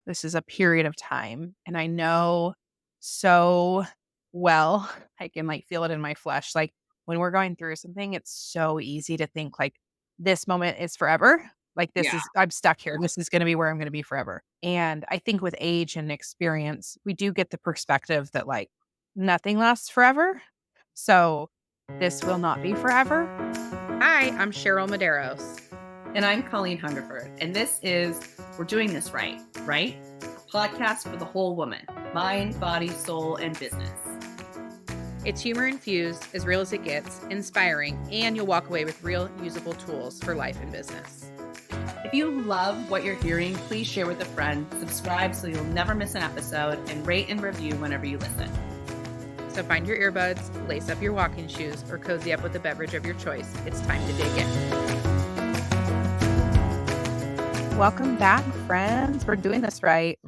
This is a period of time. And I know so well, I can like feel it in my flesh. Like when we're going through something, it's so easy to think like this moment is forever. Like Yeah. I'm stuck here. This is going to be where I'm going to be forever. And I think with age and experience, we do get the perspective that like nothing lasts forever. So this will not be forever. Hi, I'm Cheryl Medeiros. And I'm Colleen Hungerford. And this is We're Doing This Right, right? A podcast for the whole woman, mind, body, soul, and business. It's humor infused, as real as it gets, inspiring, and you'll walk away with real usable tools for life and business. If you love what you're hearing, please share with a friend, subscribe so you'll never miss an episode, and rate and review whenever you listen. So find your earbuds, lace up your walking shoes, or cozy up with a beverage of your choice. It's time to dig in. Welcome back, friends. We're doing this right,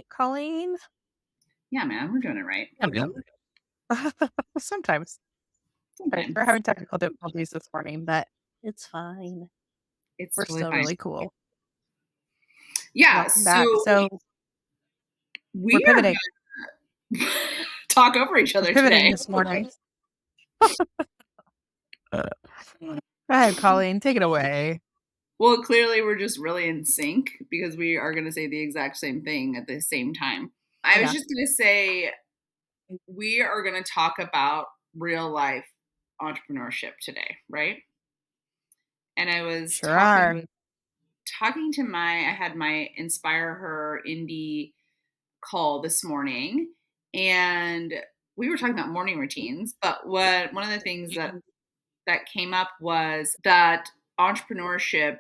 Colleen? Yeah, man, we're doing it right. Sometimes. We're having technical difficulties this morning, but it's fine. We're Totally still fine. really cool. Yeah, Welcome back. So we're pivoting. Talk over each other Pivoting today. this morning. Go ahead, Colleen. Take it away. Well, clearly we're just really in sync because we are going to say the exact same thing at the same time. I was just going to say we are going to talk about real life entrepreneurship today, right? And I was talking to I had my Inspire Her Indie call this morning, and we were talking about morning routines, but one of the things that came up was that entrepreneurship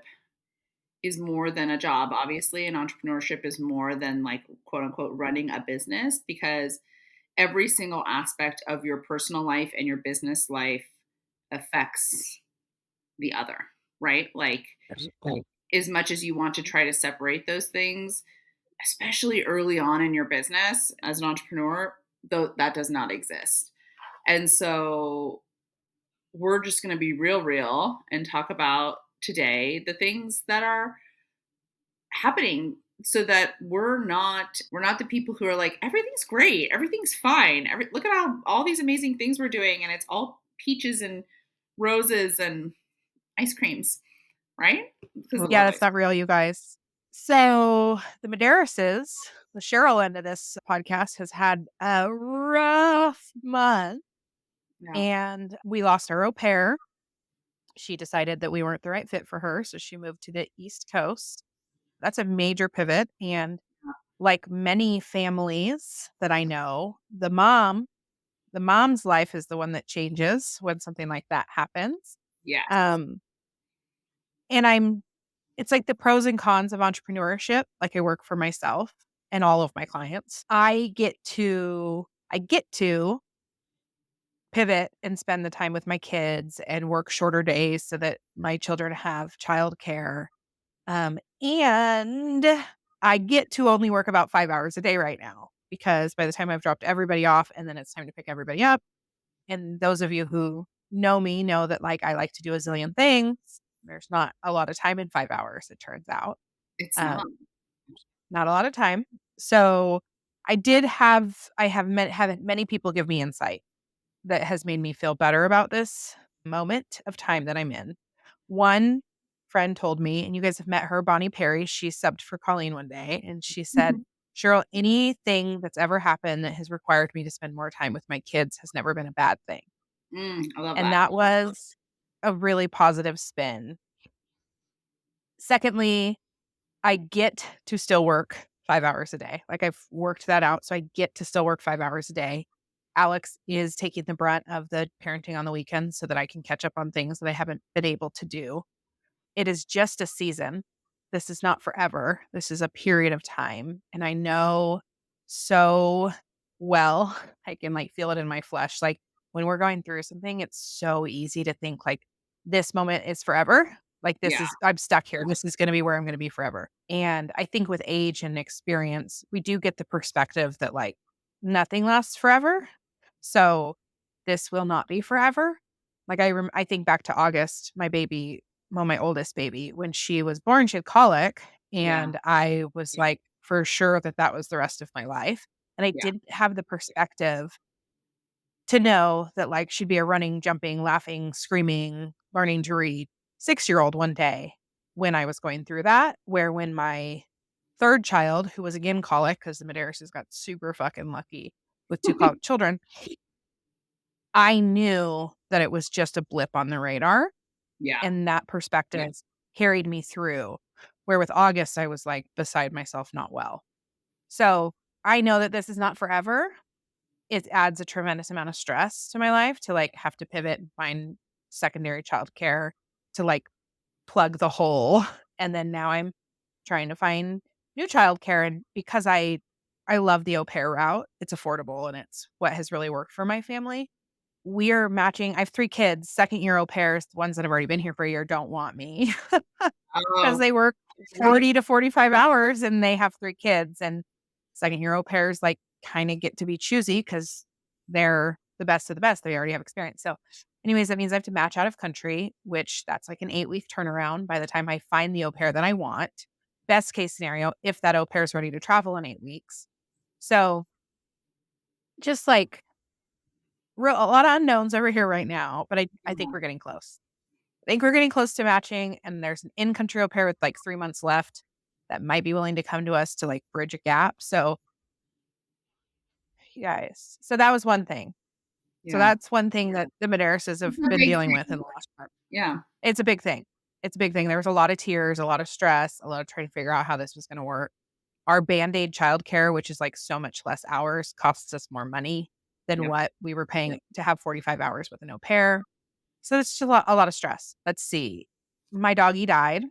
is more than a job, obviously, and entrepreneurship is more than like quote unquote running a business, because every single aspect of your personal life and your business life affects the other, right? Like as much as you want to try to separate those things, especially early on in your business as an entrepreneur, though that does not exist. And so we're just going to be real and talk about today the things that are happening so that we're not the people who are like, everything's great, everything's fine, look at all these amazing things we're doing and it's all peaches and roses and ice creams, right? Yeah, that's not real, you guys. So the Medeiros, the Cheryl end of this podcast, has had a rough month. Yeah. And we lost our au pair. She decided that we weren't the right fit for her, so she moved to the East Coast. That's a major pivot. And like many families that I know, the mom's life is the one that changes when something like that happens. Yeah. And it's like the pros and cons of entrepreneurship. Like I work for myself and all of my clients. I get to pivot and spend the time with my kids and work shorter days so that my children have childcare. And I get to only work about 5 hours a day right now, because by the time I've dropped everybody off and then it's time to pick everybody up. And those of you who know me know that like I like to do a zillion things. There's not a lot of time in 5 hours, it turns out. It's not. Not a lot of time. So I have had many people give me insight that has made me feel better about this moment of time that I'm in. One friend told me, and you guys have met her, Bonnie Perry. She subbed for Colleen one day, and she said, Cheryl, anything that's ever happened that has required me to spend more time with my kids has never been a bad thing. I love And that. that was a really positive spin. Secondly, I get to still work 5 hours a day. Like I've worked that out. So I get to still work 5 hours a day. Alex is taking the brunt of the parenting on the weekends so that I can catch up on things that I haven't been able to do. It is just a season. This is not forever. This is a period of time. And I know so well, I can like feel it in my flesh. Like when we're going through something, it's so easy to think like this moment is forever. Like I'm stuck here. This is going to be where I'm going to be forever. And I think with age and experience, we do get the perspective that like nothing lasts forever. So this will not be forever. Like I think back to August, my oldest baby, when she was born, she had colic. And I was like, for sure that that was the rest of my life. And I Yeah. didn't have the perspective to know that like she'd be a running, jumping, laughing, screaming, learning to read 6-year-old one day when I was going through that. Where when my third child, who was again colic, because the Medeiros got super fucking lucky with 2 colic children, I knew that it was just a blip on the radar, Yeah. and that perspective carried me through. Where with August, I was like beside myself, not well. So I know that this is not forever. It adds a tremendous amount of stress to my life to like have to pivot and find secondary childcare to like plug the hole. And then now I'm trying to find new childcare. And because I love the au pair route, it's affordable and it's what has really worked for my family. We're matching. I have 3 kids, second year au pairs. The ones that have already been here for a year don't want me. 'Cause Oh, they work 40 to 45 hours and they have 3 kids, and second-year au pairs, like, kinda get to be choosy because 'cause they're the best of the best, they already have experience, so, anyways, that means I have to match out of country, which that's like an 8-week turnaround by the time I find the au pair that I want. Best case scenario, if that au pair is ready to travel in 8 weeks. So, just, like, real a lot of unknowns over here right now, but I think yeah. we're getting close. I think we're getting close to matching, and there's an in-country au pair with, like, 3 months left that might be willing to come to us to, like, bridge a gap, so, yes. So that was one thing. So Yeah. that's one thing that the Medeiros have It's a been big dealing with in thing. the last part. Yeah. It's a big thing. It's a big thing. There was a lot of tears, a lot of stress, a lot of trying to figure out how this was gonna work. Our Band-Aid childcare, which is, like, so much less hours, costs us more money than Yep. what we were paying to have 45 hours with an au pair. So it's just a lot of stress. Let's see. My doggy died.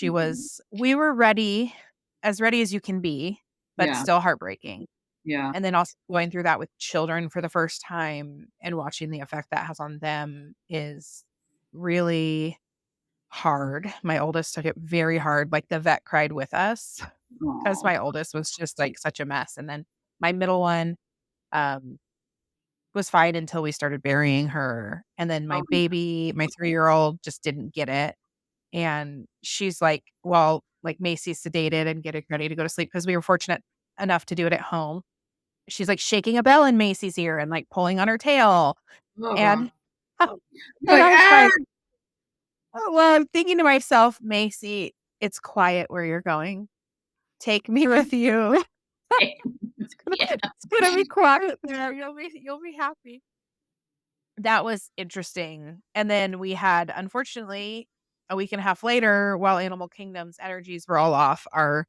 Mhm. We were ready, as ready as you can be, but Yeah. still heartbreaking. Yeah. And then also going through that with children for the first time and watching the effect that has on them is really hard. My oldest took it very hard. Like the vet cried with us because Aw. my oldest was just like such a mess. And then my middle one, um, was fine until we started burying her, and then my Oh my baby, my 3-year-old just didn't get it, and she's like, well, like, Macy's sedated and getting ready to go to sleep because we were fortunate enough to do it at home. She's, like, shaking a bell in Macy's ear and, like, pulling on her tail, oh god. and oh, You're and like, I was "Ah!" like, "Oh, well," I'm thinking to myself, "Macy, it's quiet where you're going. Take me with you. Yeah. It's gonna be quiet there. You'll be happy." That was interesting, and then we had, unfortunately, a week and a half later, while Animal Kingdom's energies were all off, our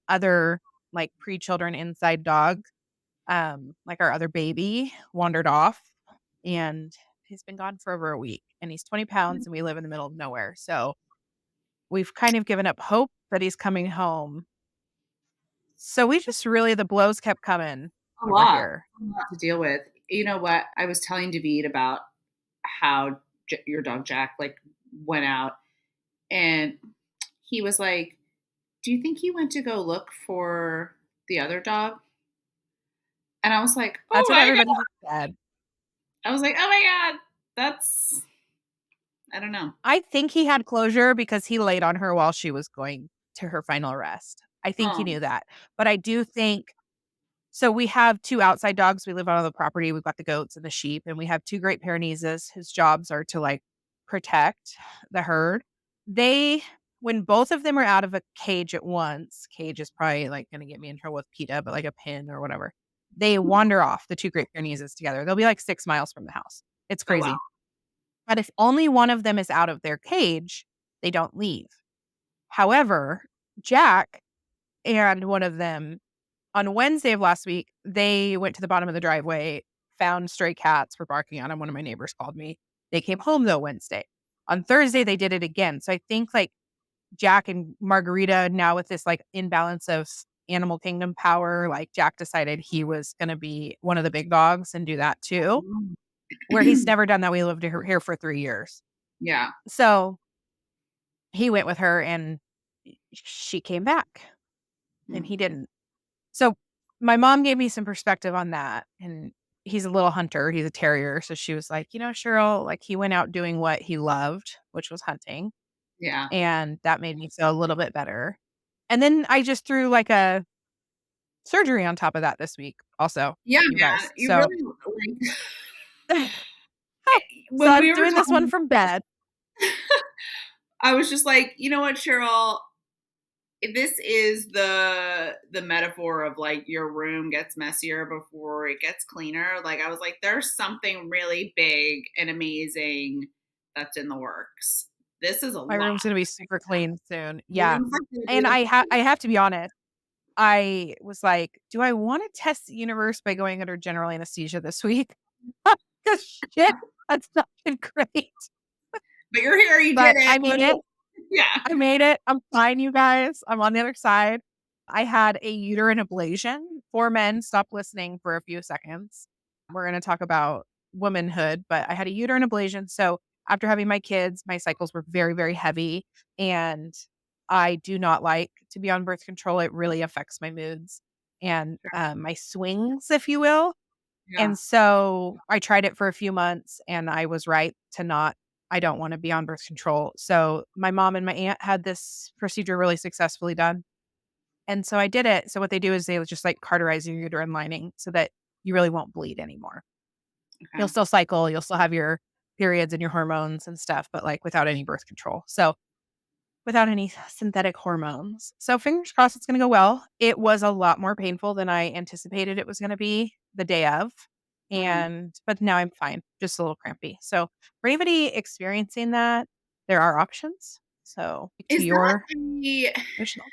other, like, pre-children inside dog, like, our other baby wandered off, and he's been gone for over a week, and he's 20 pounds, and we live in the middle of nowhere, so we've kind of given up hope that he's coming home. So we just really the blows kept coming over here. A lot to deal with. You know what? I was telling David about how your dog Jack like went out, and he was like, "Do you think he went to go look for the other dog?" And I was like, "Oh That's what my everybody god!" has said. I was like, "Oh my god, that's I don't know." I think he had closure because he laid on her while she was going to her final rest. I think he Oh, knew that. But I do think so we have 2 outside dogs, we live on the property, we've got the goats and the sheep, and we have 2 Great Pyrenees whose jobs are to, like, protect the herd. They when both of them are out of a cage at once, cage is probably, like, gonna get me in trouble with PETA, but, like, a pen or whatever, they wander off, the 2 Great Pyrenees together. They'll be, like, 6 miles from the house. It's oh wow. crazy. But if only one of them is out of their cage, they don't leave. However, Jack and one of them on Wednesday of last week, they went to the bottom of the driveway, found stray cats were barking on 'em. One of my neighbors called me. They came home though Wednesday. On Thursday, they did it again. So I think like Jack and Margarita now with this like imbalance of animal kingdom power, like Jack decided he was going to be one of the big dogs and do that too, Mm. where he's never done that. We lived here for 3 years. Yeah. So he went with her and she came back and Mm. he didn't. So my mom gave me some perspective on that, and he's a little hunter, he's a terrier, so she was like, "You know, Cheryl, like, he went out doing what he loved, which was hunting, Yeah. and that made me feel a little bit better." And then I just threw, like, a surgery on top of that this week also, Yeah, you man, guys. you So really like so when I'm we were doing this one talking, from bed. I was just like, "You know what, Cheryl? This is the metaphor of like your room gets messier before it gets cleaner." Like I was like, there's something really big and amazing that's in the works. This is a My lot. room's gonna be super clean soon. Your Yeah. room's like gonna be And like, I have to be honest. I was like, "Do I wanna test the universe by going under general anesthesia this week?" 'Cause shit, that's not been great. but you're here, you did But it. I made it. Yeah. I made it. I'm fine, you guys. I'm on the other side. I had a uterine ablation. For men, stop listening for a few seconds. We're gonna talk about womanhood, but I had a uterine ablation. So after having my kids, my cycles were very, very heavy. And I do not like to be on birth control. It really affects my moods and my swings, if you will. Yeah. And so I tried it for a few months and I was right to not I don't wanna be on birth control. So my mom and my aunt had this procedure really successfully done. And so I did it. So what they do is they would just like cauterize your uterine lining so that you really won't bleed anymore. You'll Okay. still cycle, you'll still have your periods and your hormones and stuff, but like without any birth control. So without any synthetic hormones. So fingers crossed it's gonna go well. It was a lot more painful than I anticipated it was gonna be the day of, Mm. but now I'm fine, just a little crampy. So for anybody experiencing that, there are options. So to Is that your a additional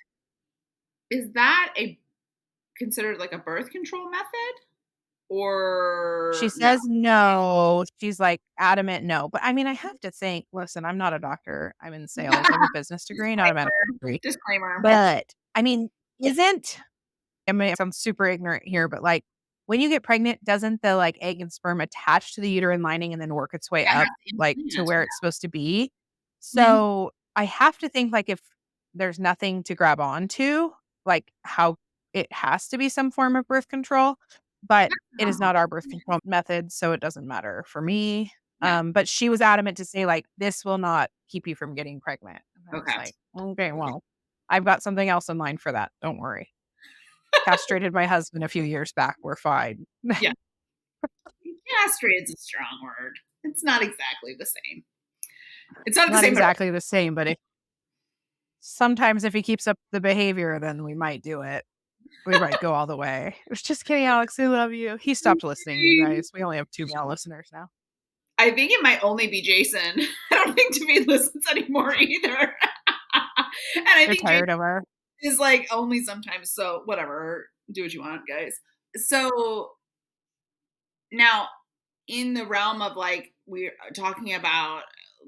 is that a considered like a birth control method she or no? says no. She's like adamant no. But I mean, I have to think, listen, I'm not a doctor. I'm in sales. I have a business degree, not a medical Disclaimer. degree. Disclaimer. But I mean, isn't I mean, I'm super ignorant here, but, like, when you get pregnant, doesn't the, like, egg and sperm attach to the uterine lining and then work its way Yeah, it up, has to like, to implant. where it's supposed to be? Mhm. So, I have to think, like, if there's nothing to grab onto, like, how it has to be some form of birth control, but it is Oh, not our birth control method, so it doesn't matter for me. yeah. But she was adamant to say, like, "This will not keep you from getting pregnant." And I was Okay. like, "Okay, well, I've got something else in mind for that. Don't worry." Castrated my husband a few years back, we're fine. Yeah. Castrated's a strong word. It's not exactly the same. It's not the Not same at all. exactly the same, but if he keeps up the behavior, then we might do it. We might go all the way. Just kidding, Alex, I love you. He stopped listening, you guys. We only have 2 male listeners now. I think it might only be Jason. I don't think David listens anymore either. And I They're think Jason tired of her. is like only sometimes. So whatever. Do what you want, guys. So now in the realm of like we're talking about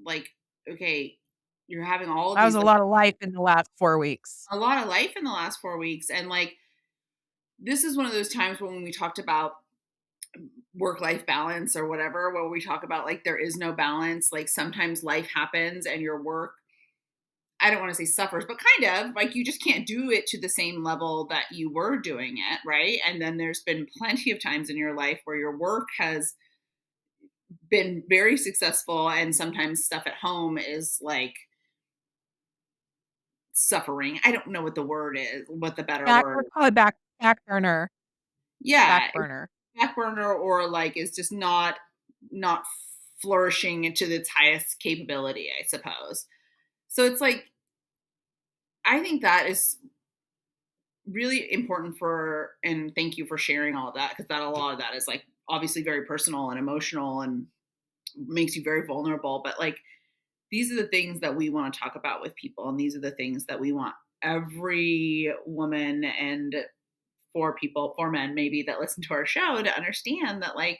like, okay, you're having all of That was these a like lot of life in the last 4 weeks. a lot of life in the last 4 weeks. And like this is one of those times when we talked about work life balance or whatever, where we talk about like there is no balance. Like sometimes life happens and your work, I don't want to say suffers, but kind of like you just can't do it to the same level that you were doing it. Right. And then there's been plenty of times in your life where your work has been very successful and sometimes stuff at home is like suffering. I don't know what the word is, what the better word. We'll call it back burner, Yeah, back burner. back burner or like is just not flourishing to its highest capability, I suppose. So it's like I think that is really important for and thank you for sharing all of that because that a lot of that is like obviously very personal and emotional and makes you very vulnerable. But like these are the things that we want to talk about with people and these are the things that we want every woman and for people, for men maybe that listen to our show to understand that like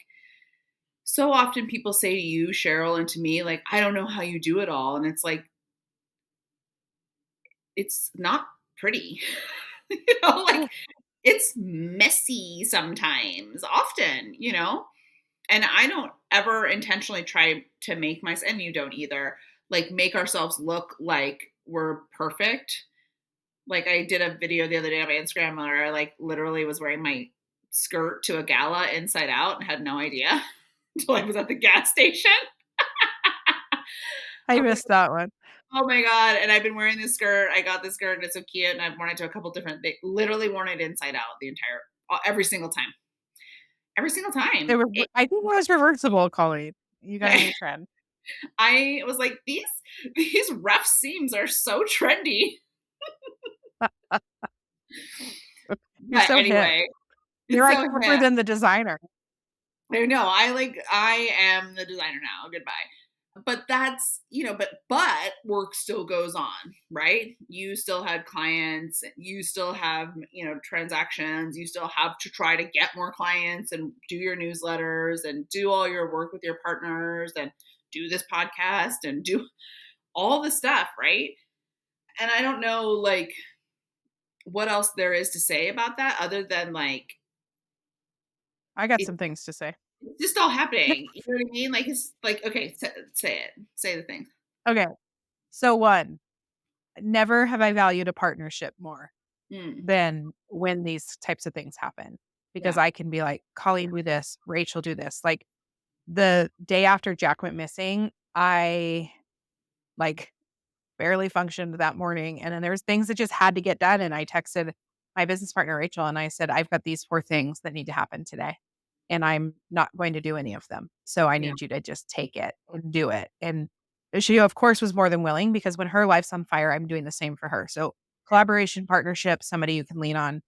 so often people say to you, Cheryl, and to me, like, I don't know how you do it all. And it's like, it's not pretty. Like Mm. it's messy sometimes, often, and I don't ever intentionally try to make myself, and you don't either, like make ourselves look like we're perfect. Like I did a video the other day on my Instagram where I like literally was wearing my skirt to a gala inside out and had no idea until I was at the gas station. I I was missed that one. Oh my God. And I've been wearing this skirt. I got this skirt and it's so cute. And I've worn it to a couple different things, literally worn it inside out the entire, every single time. Every single They time. were I think it was reversible, Colleen. You got a new trend. I was like, these rough seams are so trendy. You're But so hip. anyway, You're it's like so hipper hip. than the designer. I know. I am the designer now. Goodbye. But that's, but work still goes on, right? You still had clients, you still have, transactions, you still have to try to get more clients and do your newsletters and do all your work with your partners and do this podcast and do all the stuff, right? And I don't know like what else there is to say about that other than like I got it, some things to say. it's just all happening. You know what I mean? Like it's like okay, say it, say the thing. Okay. So 1, never have I valued a partnership more Mm, than when these types of things happen, because yeah, I can be like, "Colleen, do this. Rachel, do this." Like, the day after Jack went missing, I, like, barely functioned that morning, and then there was things that just had to get done, and I texted my business partner, Rachel, and I said, "I've got these 4 things that need to happen today, and I'm not going to do any of them. So I yeah, need you to just take it and do it." And she, of course, was more than willing, because when her life's on fire, I'm doing the same for her. So collaboration, partnership, somebody you can lean on,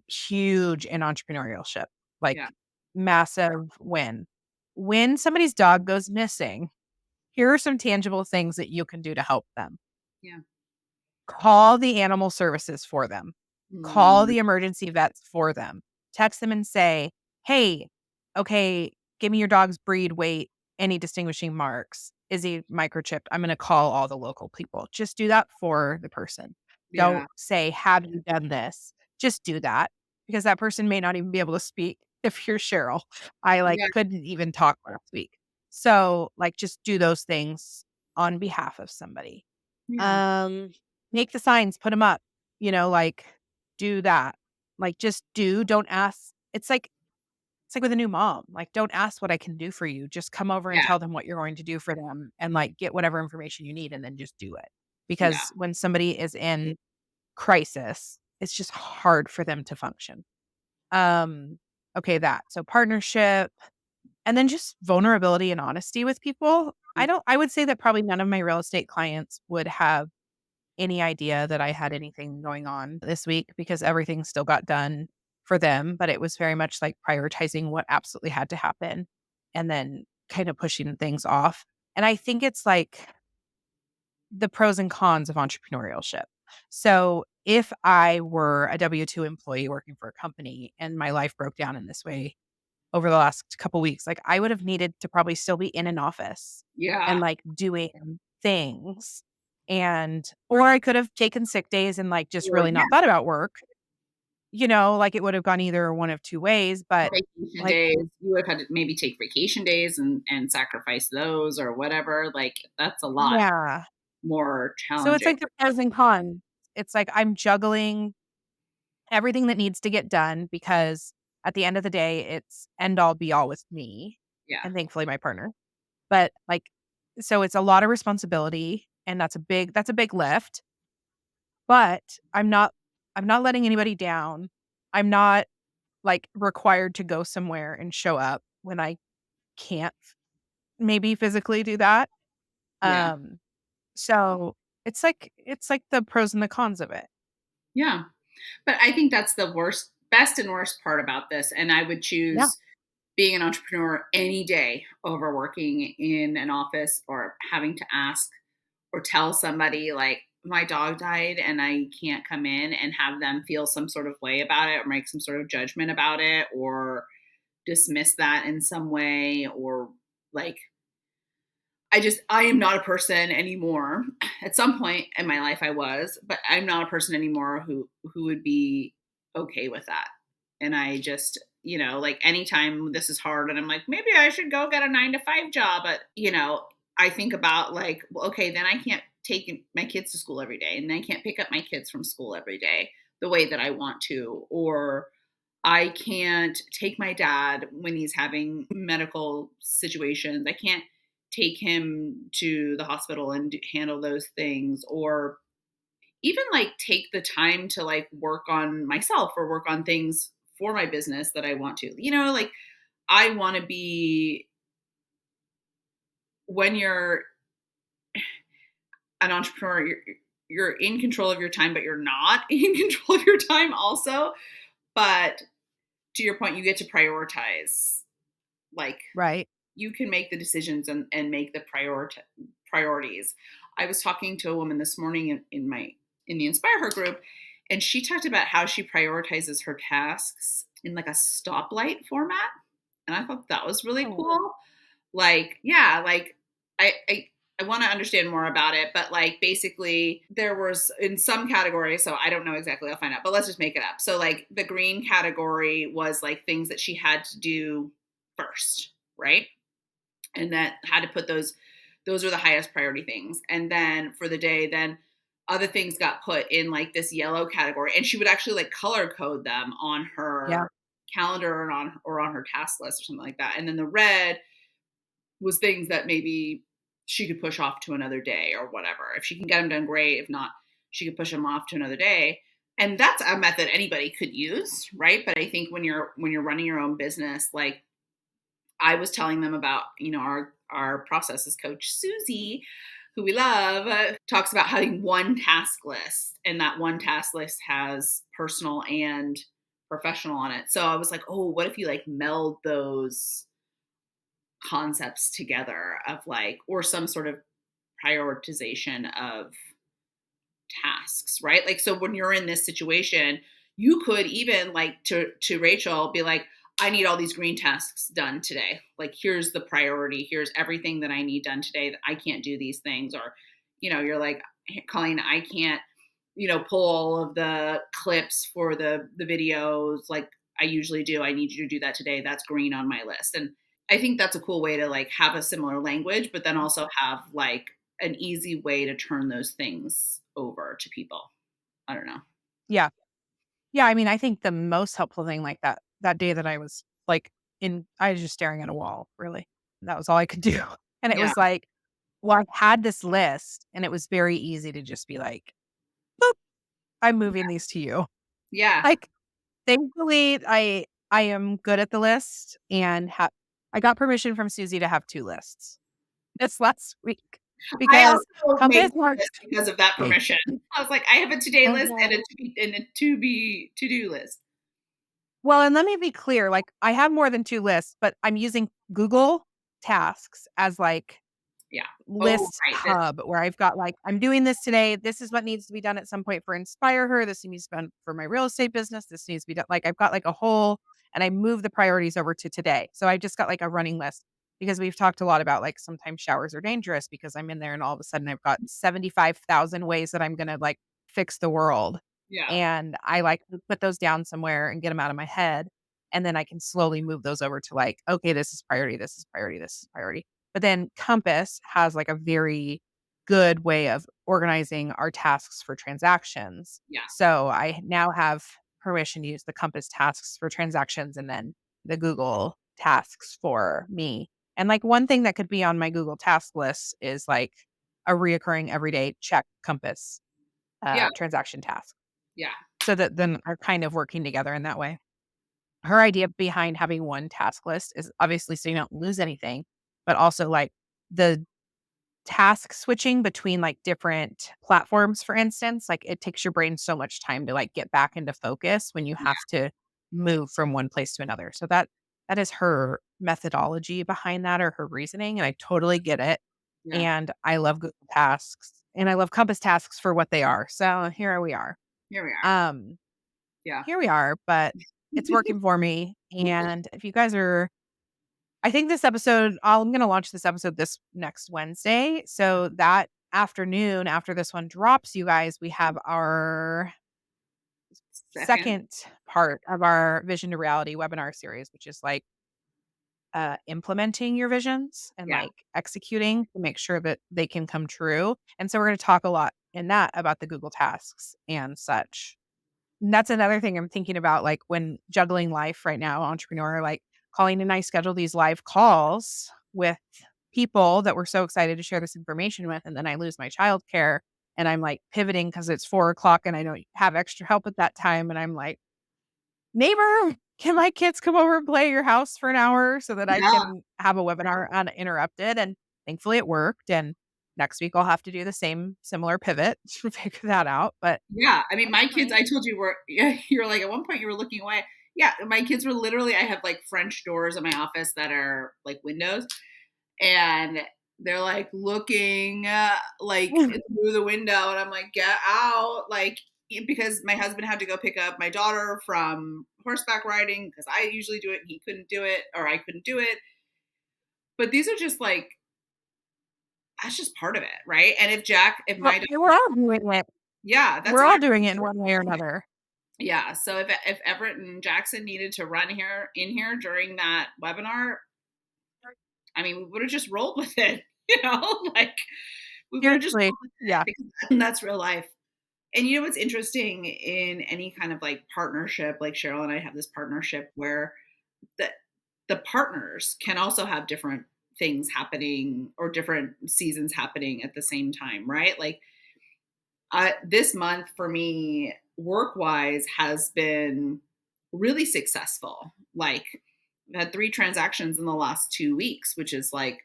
huge in entrepreneurship, yeah, like massive win. When somebody's dog goes missing, here are some tangible things that you can do to help them. yeah. Call the animal services for them. Call Mm, the emergency vets for them. Text them and say, "Hey, okay, give me your dog's breed, weight, any distinguishing marks. Is he microchipped? I'm going to call all the local people." Just do that for the person. Don't yeah, say, "Have you done this?" Just do that, because that person may not even be able to speak. If you're Cheryl, I like yeah, couldn't even talk last week. So, like, just do those things on behalf of somebody. yeah, Um, Make the signs, put them up, like, do that. Like, just do, don't ask. It's like with a new mom, like, don't ask what I can do for you. Just come over and yeah, tell them what you're going to do for them, and, like, get whatever information you need and then just do it. yeah, Because when somebody is in crisis, it's just hard for them to function. Um, okay, that. So partnership, and then just vulnerability and honesty with people. I would say that probably none of my real estate clients would have any idea that I had anything going on this week, because everything still got done for them, but it was very much like prioritizing what absolutely had to happen and then kind of pushing things off. And I think it's like the pros and cons of entrepreneurship. So if I were a W-2 employee working for a company and my life broke down in this way over the last couple weeks, like, I would have needed to probably still be in an office and, yeah, like, doing things, or I could have taken sick days and, like, just or really yeah, not thought about work, like, it would have gone either one of 2 ways, but, vacation like, days. You would have had to maybe take vacation days and sacrifice those or whatever. Like that's a lot yeah. more So it's challenging. like the pros and cons. It's like I'm juggling everything that needs to get done, because at the end of the day, it's end all be all with me Yeah, and thankfully my partner. But, like, so it's a lot of responsibility, and that's a big lift, but I'm not letting anybody down. I'm not, like, required to go somewhere and show up when I can't maybe physically do that. yeah, Um, so it's like the pros and the cons of it. yeah. But I think that's the best and worst part about this. And I would Yeah. choose being an entrepreneur any day over working in an office or having to ask or tell somebody like my dog died and I can't come in and have them feel some sort of way about it or make some sort of judgment about it or dismiss that in some way or like I am not a person anymore. At some point in my life I was, but I'm not a person anymore who would be okay with that. And I just, like anytime this is hard and I'm like, maybe I should go get a 9 to 5 job. But, I think about like, well, okay, then I can't take my kids to school every day and I can't pick up my kids from school every day the way that I want to. Or I can't take my dad when he's having medical situations. I can't take him to the hospital and handle those things, or even like take the time to like work on myself or work on things for my business that I want to. Like I want to be, when you're an entrepreneur, you're in control of your time, but you're not in control of your time also. But to your point, you get to prioritize. Like Right. you can make the decisions and make the priorities. I was talking to a woman this morning in the Inspire Her group, and she talked about how she prioritizes her tasks in like a stoplight format. And I thought that was really Oh, cool. Like, yeah, like I want to understand more about it, but like basically there was in some categories, so I don't know exactly, I'll find out, but let's just make it up. So like the green category was like things that she had to do first, right? And that had to put those were the highest priority things. And then for the day, then other things got put in like this yellow category, and she would actually like color code them on yeah. her calendar and on her task list or something like that. And then the red was things that maybe she could push off to another day or whatever. If she can get them done, great. If not, she could push them off to another day. And that's a method anybody could use, right? But I think when you're running your own business, like I was telling them about, our processes coach Susie, who we love, talks about having one task list, and that one task list has personal and professional on it. So I was like, oh, what if you like meld those concepts together of like, or some sort of prioritization of tasks, right? Like, so when you're in this situation, you could even like to Rachel be like, I need all these green tasks done today. Like, here's the priority. Here's everything that I need done today. That I can't do these things. Or, you're like, Colleen, I can't, pull all of the clips for the videos like I usually do. I need you to do that today. That's green on my list. And I think that's a cool way to like have a similar language, but then also have like an easy way to turn those things over to people. I don't know. Yeah. Yeah, I mean, I think the most helpful thing like that day that I was like I was just staring at a wall, really. That was all I could do. And it Yeah. was like, well, I had this list and it was very easy to just be like, boop, I'm moving these to you. Yeah. Like, thankfully, I am good at the list and I got permission from Susie to have 2 lists this last week I because also made Compass this works. because of that permission. I was like, I have a today I list and know. a to be to do list. Well, and let me be clear, like, I have more than 2 lists, but I'm using Google Tasks as, like, Yeah. Oh, list right. This, hub where I've got, like, I'm doing this today. This is what needs to be done at some point for Inspire Her. This needs to be done for my real estate business. This needs to be done. Like, I've got, like, a whole and I move the priorities over to today. So I just got, like, a running list because we've talked a lot about, like, sometimes showers are dangerous because I'm in there and all of a sudden I've got 75,000 ways that I'm gonna, like, fix the world. yeah. And I like to put those down somewhere and get them out of my head. And then I can slowly move those over to like, okay, this is priority. This is priority. This is priority. But then Compass has like a very good way of organizing our tasks for transactions. Yeah. So I now have permission to use the Compass tasks for transactions and then the Google tasks for me. And like one thing that could be on my Google task list is like a reoccurring everyday check Compass Yeah. transaction task. Yeah. So that then are kind of working together in that way. Her idea behind having one task list is obviously so you don't lose anything, but also like the task switching between like different platforms, for instance, like it takes your brain so much time to like get back into focus when you Yeah. have to move from one place to another. So that is her methodology behind that or her reasoning. And I totally get it. Yeah. And I love Google Tasks and I love Compass tasks for what they are. So here we are. Here we are. Um, Yeah. Here we are, but it's working for me. And if you guys are I think this episode I'm gonna launch this episode this next Wednesday. So that afternoon after this one drops, you guys, we have our Second. second part of our Vision to Reality webinar series, which is like implementing your visions and Yeah. like executing to make sure that they can come true. And so we're going to talk a lot in that about the Google tasks and such. And that's another thing I'm thinking about, like when juggling life right now, entrepreneur, like calling and I schedule these live calls with people that we're so excited to share this information with, and then I lose my childcare and I'm like pivoting because it's 4 o'clock and I don't have extra help at that time. And I'm like, neighbor, can my kids come over and play at your house for an hour so that I Yeah. can have a webinar uninterrupted? And thankfully it worked. And next week I'll have to do the same similar pivot to figure that out. But Yeah, I mean, that's my kids, fine. I told you were yeah, you were like, at one point you were looking away. Yeah, my kids were literally, I have like French doors in my office that are like windows, and they're like looking like through the window, and I'm like, get out, like because my husband had to go pick up my daughter from horseback riding because I usually do it and he couldn't do it, or I couldn't do it. But these are just like that's just part of it, right? And if Well, my we're all doing it. yeah, that's We're all doing exactly it in one way or another. yeah. So if Everett and Jackson needed to run here during that webinar, I mean, we would have just rolled with it, like we would have just Seriously. rolled with Yeah. it because that's real life. And you know what's interesting in any kind of like partnership, like Cheryl and I have this partnership where the the partners can also have different things happening or different seasons happening at the same time, right? Like this month for me, work wise, has been really successful. Like, I've had 3 transactions in the last 2 weeks, which is like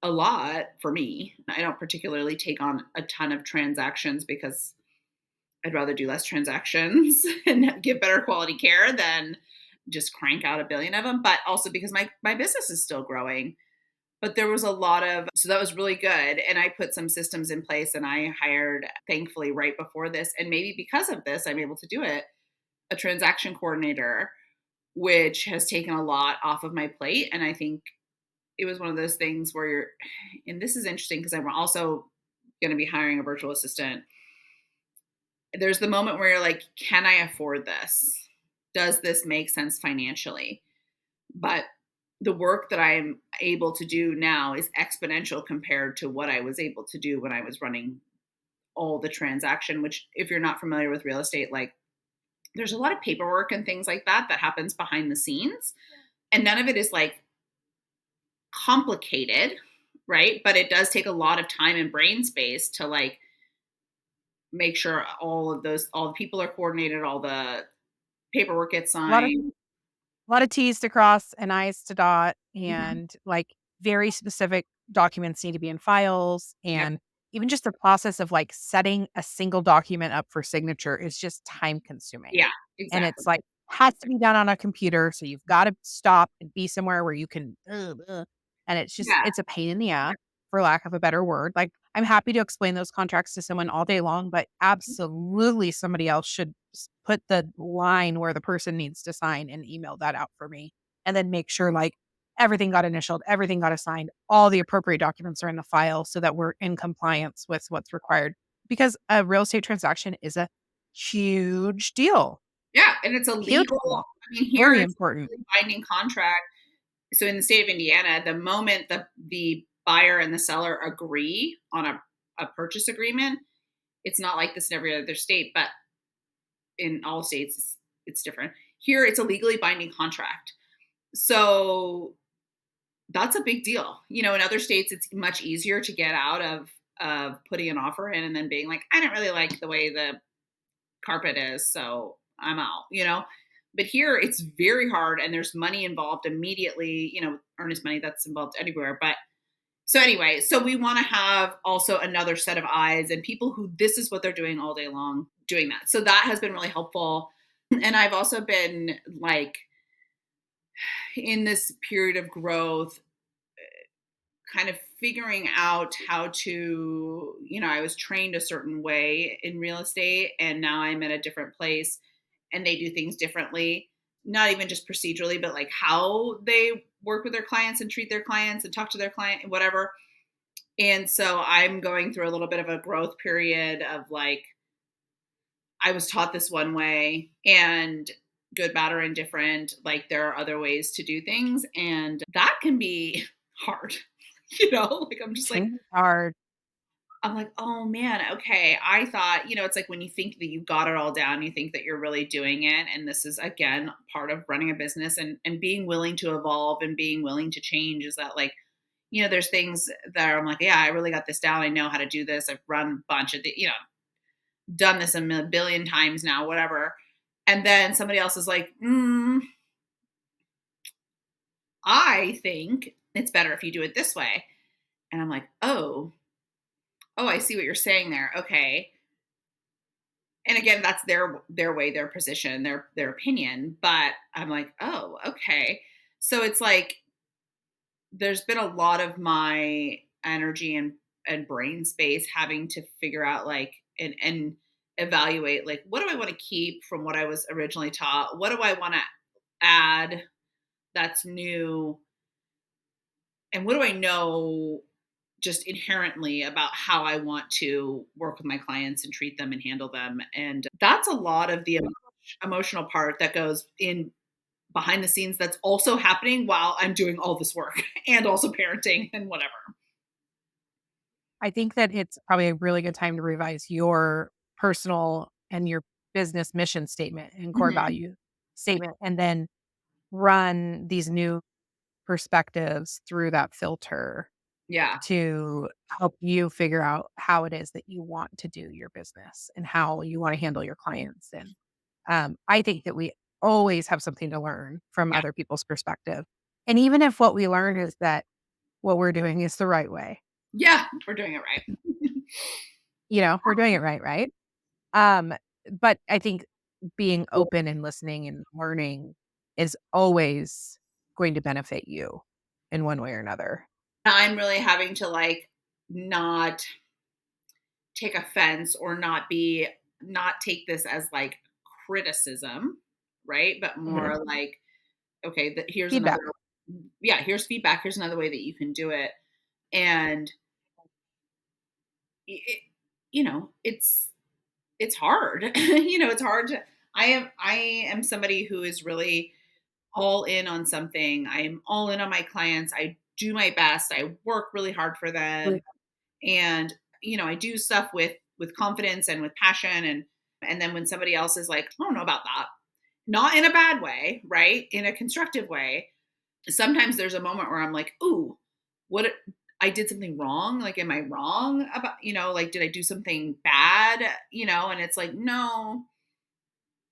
a lot for me. I don't particularly take on a ton of transactions because I'd rather do less transactions and give better quality care than just crank out a billion of them. But also because my business is still growing. But there was a lot of, so that was really good. And I put some systems in place and I hired, thankfully, right before this. And maybe because of this, I'm able to do it, a transaction coordinator, which has taken a lot off of my plate. And I think it was one of those things where and this is interesting because I'm also going to be hiring a virtual assistant. There's the moment where you're like, can I afford this? Does this make sense financially? But the work that I'm able to do now is exponential compared to what I was able to do when I was running all the transaction, which if you're not familiar with real estate, like there's a lot of paperwork and things like that that happens behind the scenes. And none of it is like complicated, right? But it does take a lot of time and brain space to like make sure all the people are coordinated, all the paperwork gets A lot of signed. T's to cross and I's to dot, Mhm. and, like, very specific documents need to be in files, Yep. and even just the process of, like, setting a single document up for signature is just time consuming, Yeah, and exactly. it's, like, has to be done on a computer, so you've gotta stop and be somewhere where you can, and Yeah. it's a pain in the ass, for lack of a better word. Like, I'm happy to explain those contracts to someone all day long, but absolutely somebody else should put the line where the person needs to sign and email that out for me, and then make sure, like, everything got initialed, everything got assigned, all the appropriate documents are in the file so that we're in compliance with what's required. Because a real estate transaction is a huge deal. Yeah, and it's a Huge legal deal. I mean, here Very it's a important. legally binding contract. So in the state of Indiana, the moment the buyer and the seller agree on a purchase agreement, it's not like this in every other state, but in all states it's different. Here it's a legally binding contract. So that's a big deal. In other states it's much easier to get out of putting an offer in and then being like, I don't really like the way the carpet is, so I'm out. But here it's very hard and there's money involved immediately, earnest money that's involved anywhere. But so anyway, so we want to have also another set of eyes and people who this is what they're doing all day long doing that. So that has been really helpful. And I've also been like in this period of growth kind of figuring out how to, I was trained a certain way in real estate and now I'm at a different place and they do things differently, not even just procedurally, but like how they work with their clients and treat their clients and talk to their client and whatever. And so I'm going through a little bit of a growth period of like, I was taught this one way and good, bad, or indifferent. Like there are other ways to do things. And that can be hard, like I'm just like, Change is hard. I'm like, oh man, okay. I thought, it's like when you think that you've got it all down, you think that you're really doing it. And this is again part of running a business and being willing to evolve and being willing to change is that like, there's things that I'm like, yeah, I really got this down. I know how to do this. I've run a bunch of done this a billion times now, whatever. And then somebody else is like, I think it's better if you do it this way. And I'm like, oh, I see what you're saying there. Okay. And again, that's their way, their position, their opinion. But I'm like, oh, okay. So it's like there's been a lot of my energy and brain space having to figure out like and evaluate like what do I want to keep from what I was originally taught? What do I want to add that's new? And what do I know just inherently about how I want to work with my clients and treat them and handle them? And that's a lot of the emotional part that goes in behind the scenes that's also happening while I'm doing all this work and also parenting and whatever. I think that it's probably a really good time to revise your personal and your business mission statement and core Mhm. value statement, and then run these new perspectives through that filter Yeah. to help you figure out how it is that you want to do your business and how you want to handle your clients. And I think that we always have something to learn from Yeah. other people's perspective. And even if what we learn is that what we're doing is the right way, Yeah. We're doing it right. we're doing it right, right? Um, but I think being open and listening and learning is always going to benefit you in one way or another. I'm really having to like not take offense or not take this as like criticism, right? But Mhm. more like, okay, here's another, Feedback. yeah, here's feedback. Here's another way that you can do it. And it, it's hard. It's hard to, I am somebody who is really all in on something. I'm all in on my clients. I do my best. I work really hard for them. And I do stuff with confidence and with passion and then when somebody else is like, I don't know about that, not in a bad way, right? In a constructive way. Sometimes there's a moment where I'm like, ooh, what I did something wrong. Like, am I wrong about, like, did I do something bad? And it's like, no,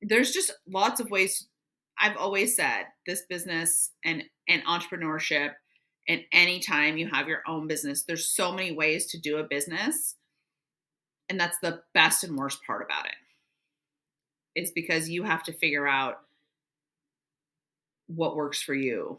there's just lots of ways. I've always said this business and entrepreneurship, and anytime you have your own business, there's so many ways to do a business. And that's the best and worst part about it is because you have to figure out what works for you.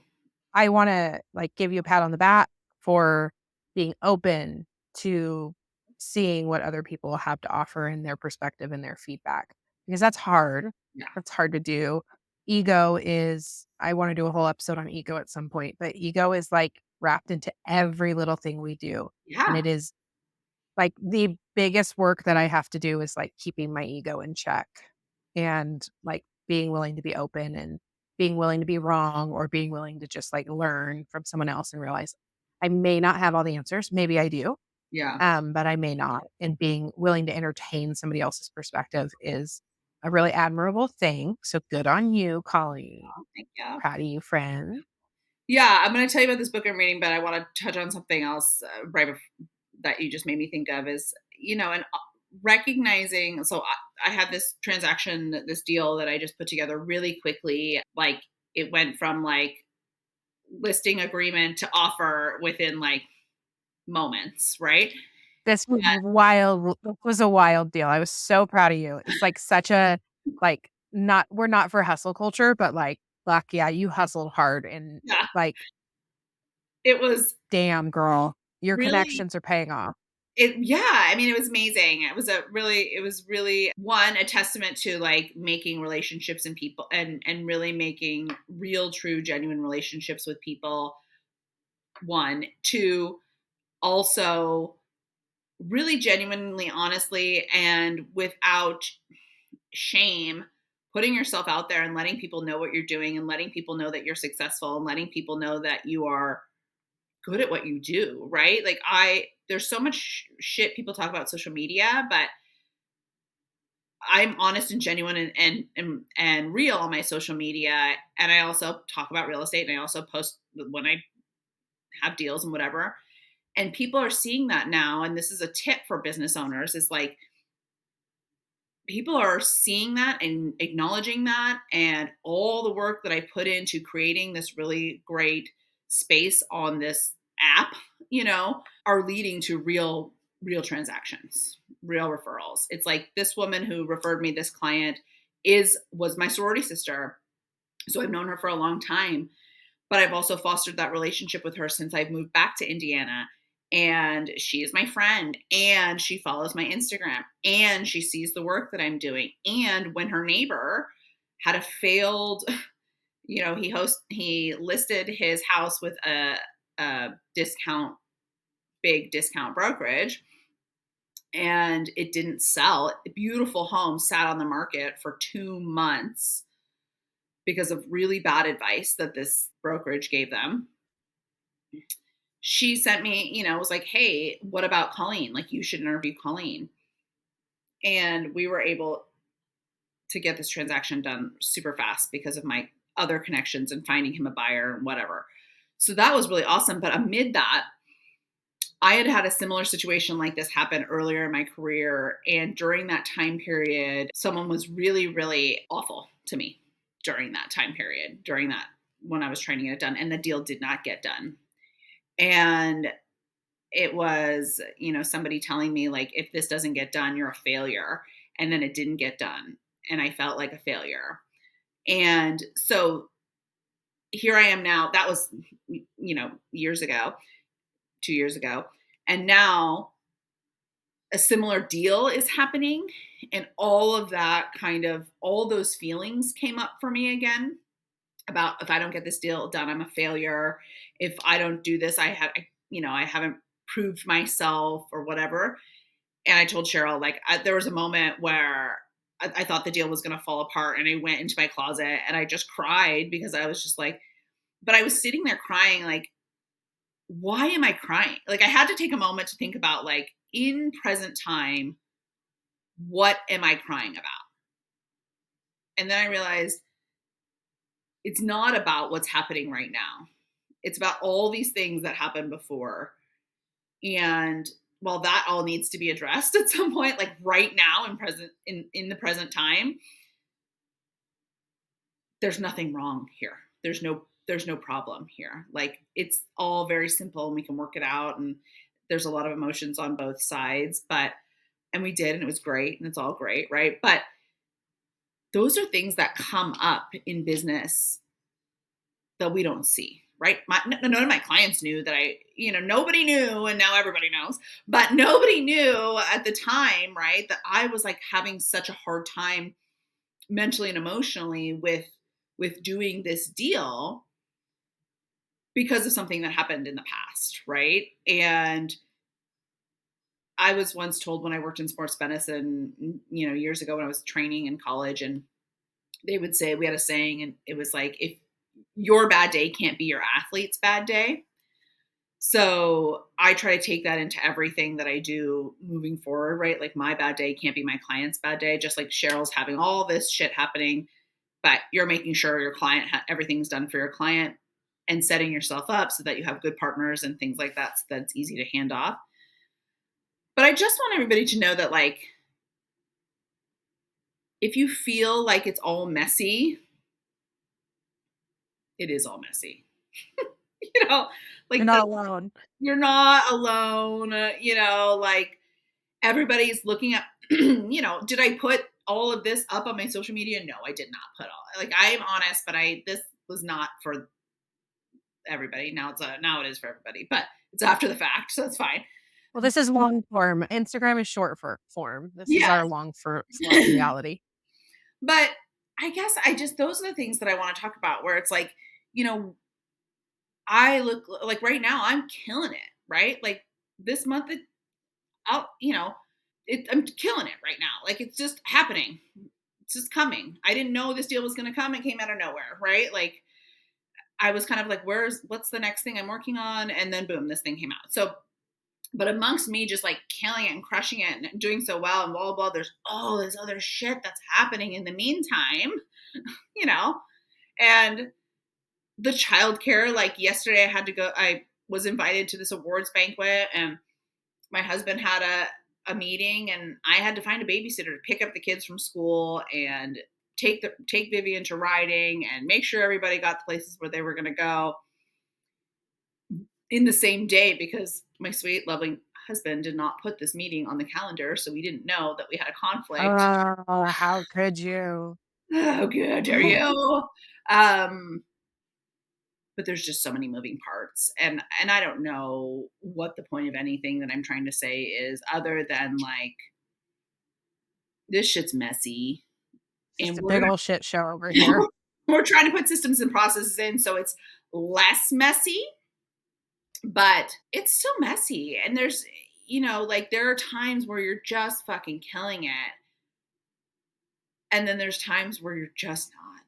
I wanna, like, give you a pat on the back for being open to seeing what other people have to offer in their perspective and their feedback, because that's hard. Yeah. That's hard to do. Ego is I wanna do a whole episode on ego at some point, but ego is, like, wrapped into every little thing we do, and Yeah. it is, like, the biggest work that I have to do is, like, keeping my ego in check and, like, being willing to be open and being willing to be wrong or being willing to just, like, learn from someone else and realize I may not have all the answers. Maybe I do, Yeah. but I may not. And being willing to entertain somebody else's perspective is a really admirable thing. So good on you, Colleen. Thank you. Proud of you, friend. Yeah. I'm going to tell you about this book I'm reading, but I want to touch on something else that you just made me think of is, and recognizing. So I had this transaction, this deal that I just put together really quickly. Like it went from like listing agreement to offer within like moments, right? This was a wild deal. I was so proud of you. It's like such a like not we're not for hustle culture, but like, fuck yeah, you hustled hard and Yeah. like, It was damn girl, your really connections are paying off. yeah, I mean, it was amazing. It was really one, a testament to like making relationships and people and really making real, true, genuine relationships with people. One, two, also really genuinely, honestly, and without shame, putting yourself out there and letting people know what you're doing and letting people know that you're successful and letting people know that you are good at what you do, right? Like there's so much shit people talk about social media, but I'm honest and genuine and real on my social media. And I also talk about real estate and I also post when I have deals and whatever. And people are seeing that now. And this is a tip for business owners, is like, people are seeing that and acknowledging that, and all the work that I put into creating this really great space on this app, are leading to real transactions, real referrals. It's like, this woman who referred me this client was my sorority sister. So I've known her for a long time, but I've also fostered that relationship with her since I've moved back to Indiana. And she is my friend, and she follows my Instagram, and she sees the work that I'm doing. And when her neighbor had a failed, he listed his house with a big discount brokerage, and it didn't sell. A beautiful home sat on the market for 2 months because of really bad advice that this brokerage gave them. She sent me, was like, hey, what about Colleen? Like, you should interview Colleen. And we were able to get this transaction done super fast because of my other connections and finding him a buyer and whatever. So that was really awesome. But amid that, I had had a similar situation like this happen earlier in my career. And during that time period, someone was really, really awful to me during that time period, when I was trying to get it done. And the deal did not get done. And it was, somebody telling me, like, if this doesn't get done, you're a failure. And then it didn't get done. And I felt like a failure. And so here I am now. That was, years ago, 2 years ago. And now a similar deal is happening. And all those feelings came up for me again about, if I don't get this deal done, I'm a failure. If I don't do this, I haven't proved myself or whatever. And I told Cheryl, like, there was a moment where I thought the deal was going to fall apart, and I went into my closet and I just cried, because I was just like, but I was sitting there crying, like, why am I crying? Like, I had to take a moment to think about, like, in present time, what am I crying about? And then I realized it's not about what's happening right now. It's about all these things that happened before. And while that all needs to be addressed at some point, like right now in the present time, there's nothing wrong here. There's no problem here. Like, it's all very simple, and we can work it out. And there's a lot of emotions on both sides, and we did, and it was great, and it's all great. Right. But those are things that come up in business that we don't see. Right. None of my clients knew that nobody knew, and now everybody knows, but nobody knew at the time, right, that I was like having such a hard time mentally and emotionally with doing this deal because of something that happened in the past. Right. And I was once told, when I worked in sports medicine, years ago, when I was training in college, and they would say, we had a saying, and it was like, if your bad day can't be your athlete's bad day. So I try to take that into everything that I do moving forward, right? Like, my bad day can't be my client's bad day, just like Cheryl's having all this shit happening, but you're making sure your client, everything's done for your client, and setting yourself up so that you have good partners and things like that, so that's easy to hand off. But I just want everybody to know that, like, if you feel like it's all messy, it is all messy. You're Like, not alone. you're not alone. Like, everybody's looking at, did I put all of this up on my social media? No, I did not put all, like, I am honest, but this was not for everybody. Now it is for everybody, but it's after the fact. So it's fine. Well, this is long form. Instagram is short for form. This is Yeah. our long for form reality. But I guess those are the things that I want to talk about, where it's like, you know, I look like, right now I'm killing it, right? Like, this month, I'm killing it right now. Like, it's just happening. It's just coming. I didn't know this deal was going to come. It came out of nowhere, right? Like, I was kind of like, what's the next thing I'm working on? And then boom, this thing came out. So, but amongst me just like killing it and crushing it and doing so well and blah, blah, blah, there's all this other shit that's happening in the meantime, and the childcare, like, yesterday I had to go, was invited to this awards banquet, and my husband had a meeting, and I had to find a babysitter to pick up the kids from school and take Vivian to riding and make sure everybody got the places where they were going to go in the same day, because my sweet loving husband did not put this meeting on the calendar, so we didn't know that we had a conflict. Oh, how could you? Oh, good, dare you? Um, but there's just so many moving parts, and I don't know what the point of anything that I'm trying to say is, other than like, this shit's messy, Just and a big old shit show over here. we're trying to put systems and processes in so it's less messy, but it's still messy. And there's, like, there are times where you're just fucking killing it, and then there's times where you're just not.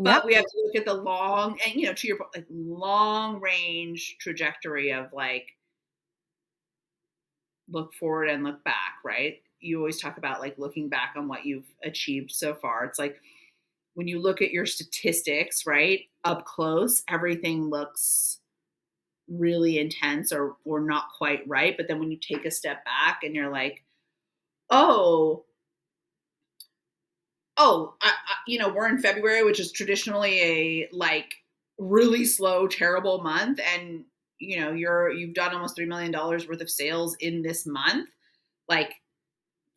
Yep. But we have to look at the long, and to your point, like, long range trajectory of like, look forward and look back, right? You always talk about like looking back on what you've achieved so far. It's like, when you look at your statistics, right, up close, everything looks really intense or not quite right. But then when you take a step back and you're like, oh, we're in February, which is traditionally a like really slow, terrible month, and you've done almost $3 million worth of sales in this month. Like,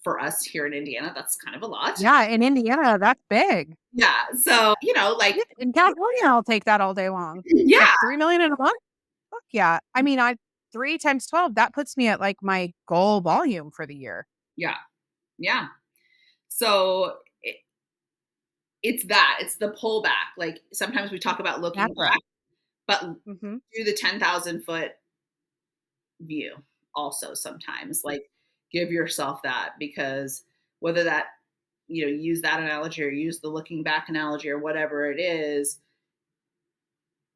for us here in Indiana, that's kind of a lot. Yeah, in Indiana, that's big. Yeah. So, Yeah, like, in California, I'll take that all day long. But yeah, 3,000,000 in a month? Fuck yeah. I mean, I 3 times 12, that puts me at, like, my goal volume for the year. yeah, yeah. So it's that. It's the pullback. Like, sometimes we talk about looking That's right. back, but Mhm. do the 10,000-foot view also sometimes. Like, give yourself that, because whether that, use that analogy or use the looking back analogy or whatever it is,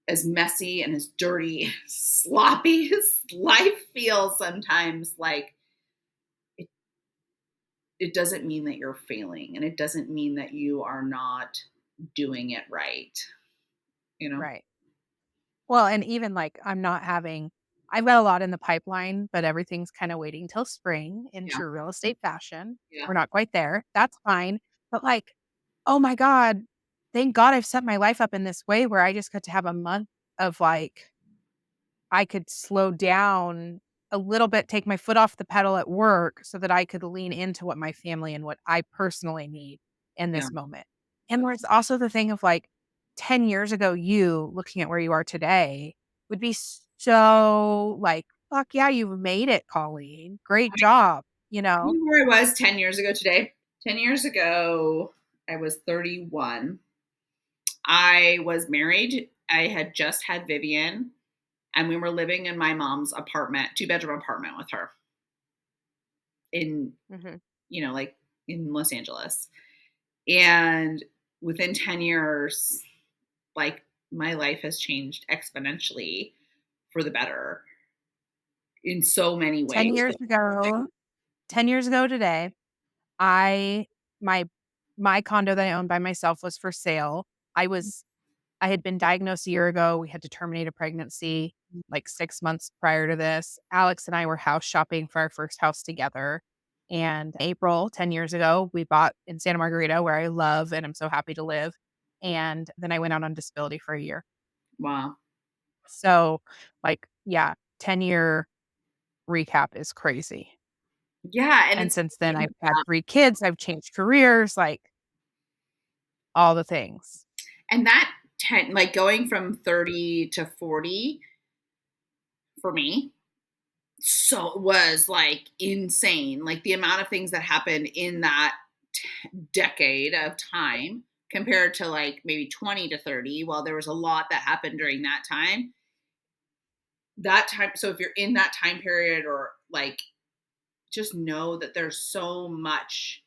as messy and as dirty, sloppy as life feels sometimes, like, it, it doesn't mean that you're failing, and it doesn't mean that you are not doing it right, you know? Right. Well, and even, like, I've got a lot in the pipeline, but everything's kinda waiting till spring in Yeah. true real estate fashion. Yeah. We're not quite there. That's fine. But, like, oh my god, thank God I've set my life up in this way where I just got to have a month of, like, I could slow down a little bit, take my foot off the pedal at work so that I could lean into what my family and what I personally need in Yeah. this moment. And there's also the thing of like 10 years ago, you looking at where you are today would be so like, fuck yeah, you've made it, Colleen. Great job, you know? You know where I was 10 years ago today? 10 years ago, I was 31. I was married. I had just had Vivian, and we were living in my mom's apartment, two-bedroom apartment with her in, Mhm. like, in Los Angeles. And within 10 years, like, my life has changed exponentially for the better in so many 10 ways. years ago, 10 years ago today, I my my condo that I owned by myself was for sale. I had been diagnosed a year ago. We had to terminate a pregnancy like 6 months prior to this. Alex and I were house shopping for our first house together. And April, 10 years ago, we bought in Santa Margarita, where I love and I'm so happy to live. And then I went out on disability for a year. Wow. So, like, yeah, 10-year recap is crazy. Yeah, and And it's since then, I've had 3 kids, I've changed careers, like, all the things. and that 10, like, going from 30 to 40 for me, so was like insane. Like, the amount of things that happened in that decade of time compared to like maybe 20 to 30. While there was a lot that happened during that time. So if you're in that time period, or like, just know that there's so much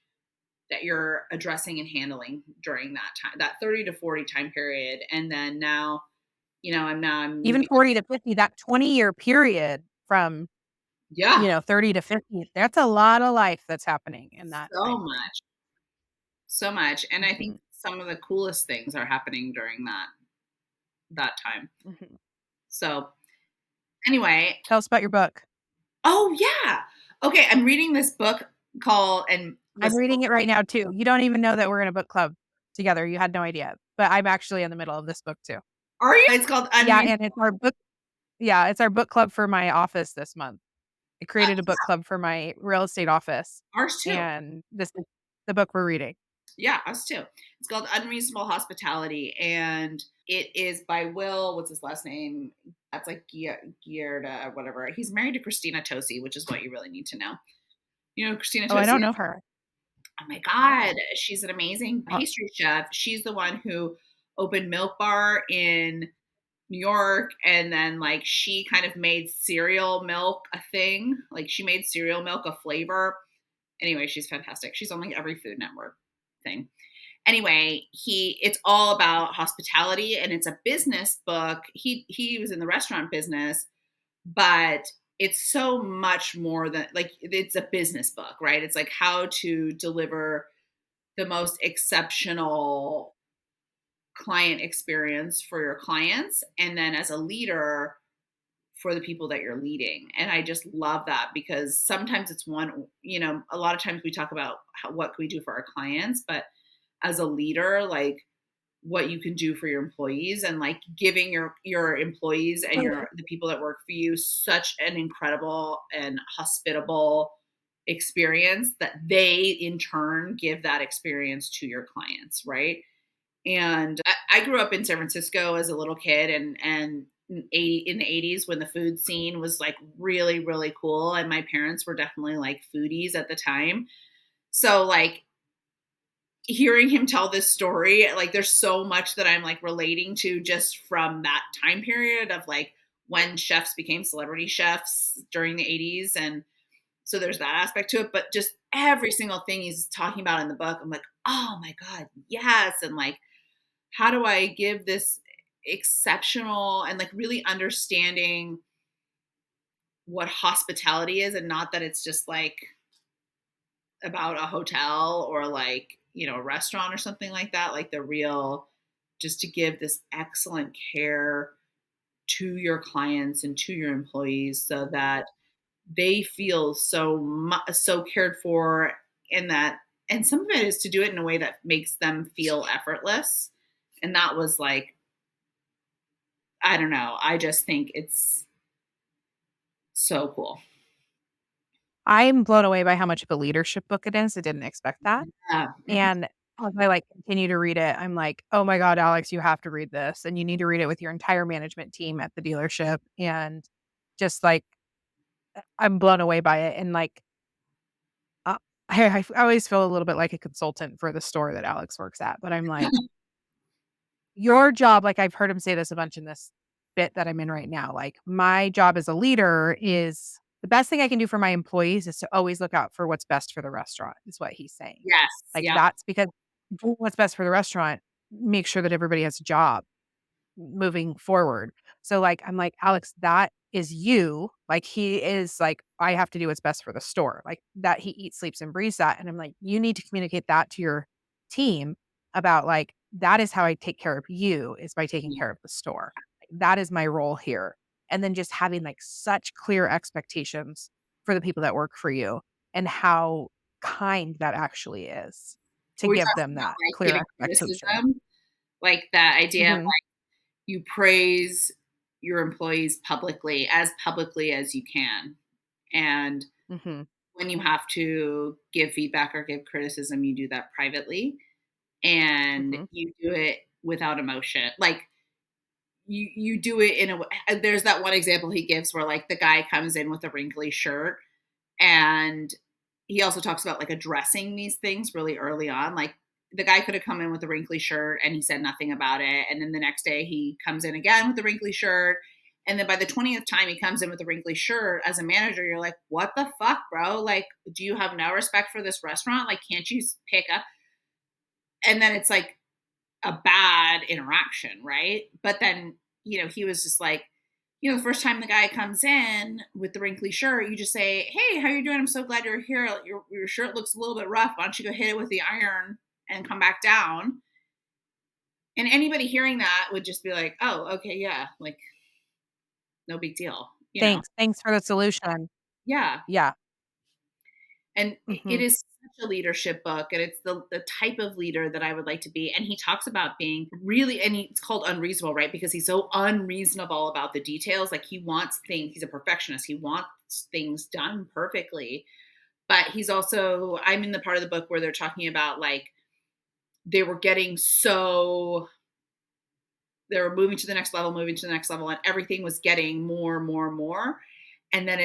that you're addressing and handling during that time, that 30 to 40 time period. And then now, I'm Even moving. 40 to 50, that 20-year period from Yeah, 30 to 50, that's a lot of life that's happening in that so time frame. much, so much. And I think Mhm, some of the coolest things are happening during that time. mhm. So anyway, Tell us about your book. oh yeah. Okay, I'm reading this book called and I'm listen, reading it right now too. You don't even know that we're in a book club together. You had no idea, but I'm actually in the middle of this book too. are you? It's called Yeah, Unreasonable. and it's our book. Yeah, it's our book club for my office this month. I created a book club for my real estate office, Ours too. and this is the book we're reading. Yeah, us too. It's called Unreasonable Hospitality, and it is by Will. What's his last name? That's like Gierda or whatever. He's married to Christina Tosi, which is what you really need to know. You know who Christina Oh, I Tosi don't know is? her. Oh my God, No. she's an amazing Uh, pastry chef. She's the one who opened Milk Bar in New York, and then like she kind of made cereal milk a thing. Like she made cereal milk a flavor. Anyway, she's fantastic. She's on like every Food Network thing. Anyway, it's all about hospitality and it's a business book. He was in the restaurant business, but it's so much more than like it's a business book, right? It's like how to deliver the most exceptional client experience for your clients and then as a leader for the people that you're leading. And I just love that because sometimes it's one, a lot of times we talk about what can we do for our clients, but as a leader, like what you can do for your employees and like giving your employees and the people that work for you such an incredible and hospitable experience that they in turn give that experience to your clients, right? And I grew up in San Francisco as a little kid and in the 80s when the food scene was like really, really cool. And my parents were definitely like foodies at the time. So like hearing him tell this story, like there's so much that I'm like relating to just from that time period of like when chefs became celebrity chefs during the 80s. And so there's that aspect to it. But just every single thing he's talking about in the book, I'm like, oh my God, yes. And like, how do I give this exceptional and like really understanding what hospitality is and not that it's just like about a hotel or like, a restaurant or something like that, like the real just to give this excellent care to your clients and to your employees so that they feel so cared for in that and some of it is to do it in a way that makes them feel effortless and that was like I don't know. I just think it's so cool. I'm blown away by how much of a leadership book it is. I didn't expect that. Yeah. Mhm. And as I like continue to read it, I'm like, oh my God, Alex, you have to read this. And you need to read it with your entire management team at the dealership. And just like, I'm blown away by it. And like, uh, I always feel a little bit like a consultant for the store that Alex works at. But I'm like, your job, like I've heard him say this a bunch in this bit that I'm in right now. Like, my job as a leader is the best thing I can do for my employees is to always look out for what's best for the restaurant, is what he's saying. Yes. Like, Yep. that's because doing what's best for the restaurant, make sure that everybody has a job moving forward. So, like, I'm like, "Alex, that is you." Like, he is like, "I have to do what's best for the store." Like, that he eats, sleeps, and breathes that, and I'm like, "You need to communicate that to your team about, like, that is how I take care of you, is by taking care of the store. Like, that is my role here." And then just having, like, such clear expectations for the people that work for you and how kind that actually is to We give talked them about that like clear giving expectation. criticism, like that idea of Mhm, like you praise your employees publicly as you can. And mhm, when you have to give feedback or give criticism, you do that privately and mhm. you do it without emotion. Like you do it in a way. There's that one example he gives where like the guy comes in with a wrinkly shirt and he also talks about like addressing these things really early on. Like the guy could have come in with a wrinkly shirt and he said nothing about it. And then the next day he comes in again with a wrinkly shirt. And then by the 20th time he comes in with a wrinkly shirt, as a manager, you're like, what the fuck, bro? Like, do you have no respect for this restaurant? Like, can't you pick up? And then it's like a bad interaction, right? But then, he was just like, the first time the guy comes in with the wrinkly shirt, you just say, "Hey, how you doing? I'm so glad you're here. Your shirt looks a little bit rough. Why don't you go hit it with the iron and come back down?" And anybody hearing that would just be like, "Oh, okay, yeah." Like no big deal, you know? Thanks for the solution. Yeah. Yeah. And it Mhm. is such a leadership book, and it's the type of leader that I would like to be. And he talks about being really, and it's called unreasonable, right? Because he's so unreasonable about the details. Like he wants things, he's a perfectionist. He wants things done perfectly. But he's also, I'm in the part of the book where they're talking about like they were getting so, they were moving to the next level, moving to the next level, and everything was getting more, more, more. And then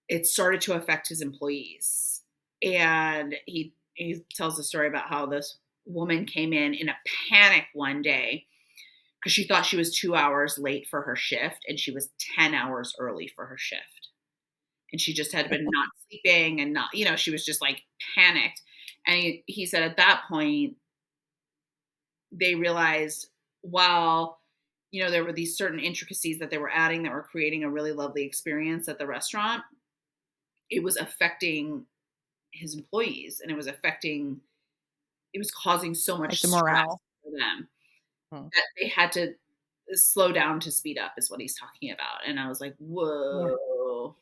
it started to affect his employees. And he tells the story about how this woman came in a panic one day because she thought she was 2 hours late for her shift, and she was 10 hours early for her shift. And she just had been not sleeping and not, she was just like panicked. And he said at that point, they realized, while there were these certain intricacies that they were adding that were creating a really lovely experience at the restaurant, it was affecting his employees, and it was causing so much Like the stress morale. for them Mm. that they had to slow down to speed up, is what he's talking about. And I was like, Yeah. whoa.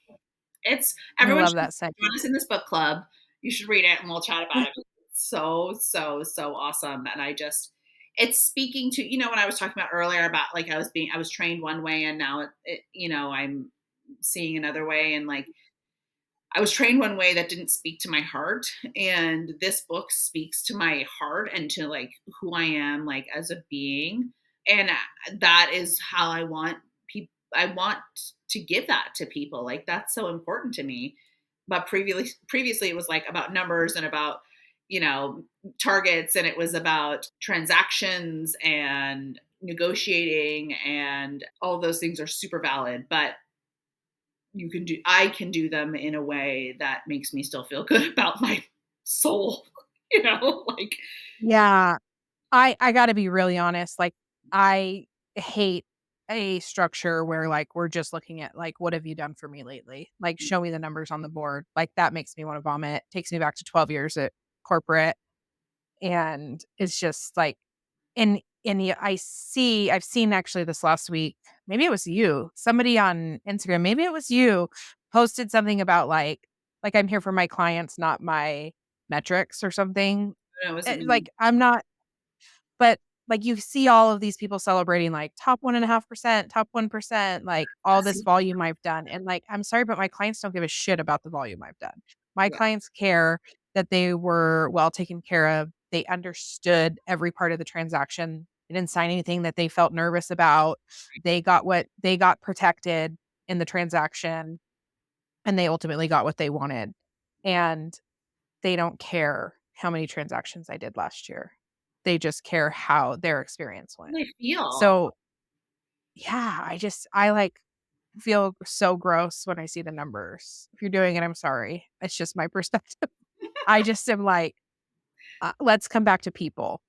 It's I Everyone love should that join saying. us in this book club. You should read it and we'll chat about it. It's so, so, so awesome. And it's speaking to, when I was talking about earlier about like I was trained one way, and now I'm seeing another way. And like I was trained one way that didn't speak to my heart, and this book speaks to my heart and to like who I am like as a being. And that is how I want people, I want to give that to people. Like that's so important to me. But previously it was like about numbers and about, you know, targets, and it was about transactions and negotiating, and all of those things are super valid, but I can do them in a way that makes me still feel good about my soul, like Yeah. I gotta be really honest, like, I hate a structure where, like, we're just looking at, like, "What have you done for me lately?" Like, "Show me the numbers on the board." Like, that makes me wanna vomit, takes me back to 12 years at corporate, and it's just, like and yeah, I've seen actually this last week, maybe it was you, somebody on Instagram, maybe it was you, posted something about, "I'm here for my clients, not my metrics," or something. it wasn't me. Like, I'm not but, like, you see all of these people celebrating, like, top 1.5%, top 1%, like, all this See, volume I've done, and, like, I'm sorry, but my clients don't give a shit about the volume I've done. My yeah, clients care that they were well taken care of, they understood every part of the transaction, they didn't sign anything that they felt nervous about, they got protected in the transaction, and they ultimately got what they wanted, and they don't care how many transactions I did last year. They just care how their experience went. they feel. So, yeah, I feel so gross when I see the numbers. If you're doing it, I'm sorry. It's just my perspective. I just am like, let's come back to people.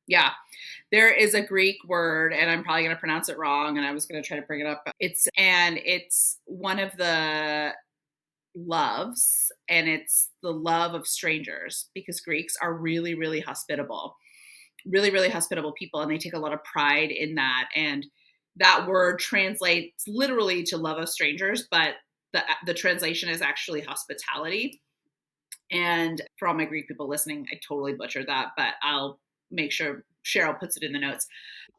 Yeah. There is a Greek word, and I'm probably going to pronounce it wrong, and I was going to try to bring it up. It's one of the loves, and it's the love of strangers, because Greeks are really, really hospitable, really, really hospitable people, and they take a lot of pride in that. And that word translates literally to love of strangers, but the translation is actually hospitality. And for all my Greek people listening, I totally butchered that, but I'll make sure Cheryl puts it in the notes.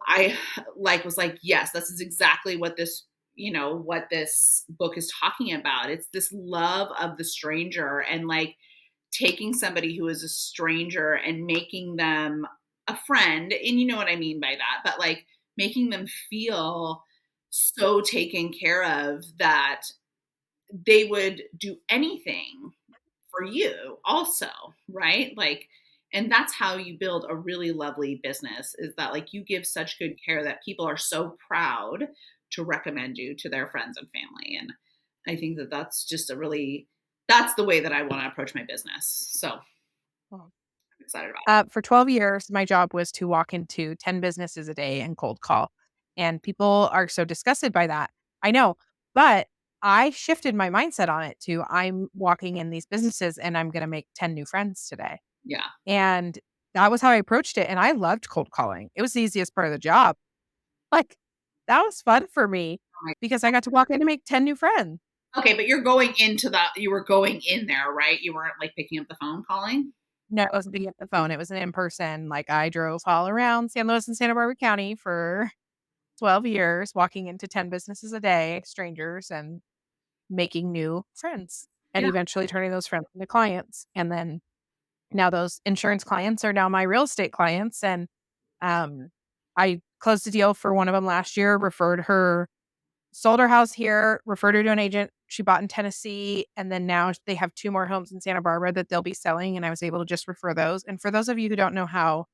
I was like, yes, this is exactly what this book is talking about. It's this love of the stranger, and like taking somebody who is a stranger and making them a friend. And you know what I mean by that, but like making them feel so taken care of that they would do anything for you also, right? Like, and that's how you build a really lovely business, is that like you give such good care that people are so proud to recommend you to their friends and family. And I think that that's the way that I want to approach my business. So I'm Oh. excited about For 12 years, my job was to walk into 10 businesses a day and cold call. And people are so disgusted by that. I know, but I shifted my mindset on it to I'm walking in these businesses and I'm going to make 10 new friends today. it. Yeah. And that was how I approached it, and I loved cold calling. It was the easiest part of the job. Like, that was fun for me. because I got to walk in and make 10 new friends. Okay, but you were going in there, right? You weren't like picking up the phone calling? No, it wasn't being the phone. It was an in-person. Like I drove all around San Luis and Santa Barbara County for 12 years, walking into 10 businesses a day, strangers, and making new friends and Yeah. eventually turning those friends into clients. And then now those insurance clients are now my real estate clients. And um, I closed a deal for one of them last year, sold her house here, referred her to an agent she bought in Tennessee. And then now they have 2 more homes in Santa Barbara that they'll be selling. And I was able to just refer those. And for those of you who don't know how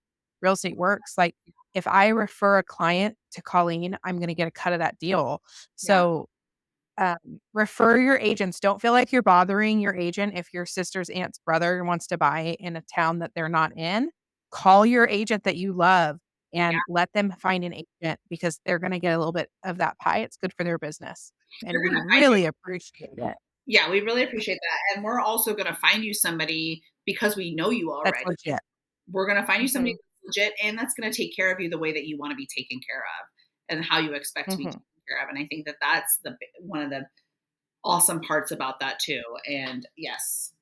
real estate works, like if I refer a client to Colleen, I'm going to get a cut of that deal. Yeah. So um, refer your agents. Don't feel like you're bothering your agent if your sister's aunt's brother wants to buy in a town that they're not in. Call your agent that you love Yeah. and let them find an agent because they're going to get a little bit of that pie. It's good for their business. They're And we gonna find you. really appreciate it. Yeah, we really appreciate that. And we're also gonna find you somebody because we know you That's already. legit. We're gonna find you somebody Hmm. that's legit and that's gonna take care of you the way that you want to be taken care of and how you expect to be Hmm. taken care of. And I think that that's one of the awesome parts about that too. And yes,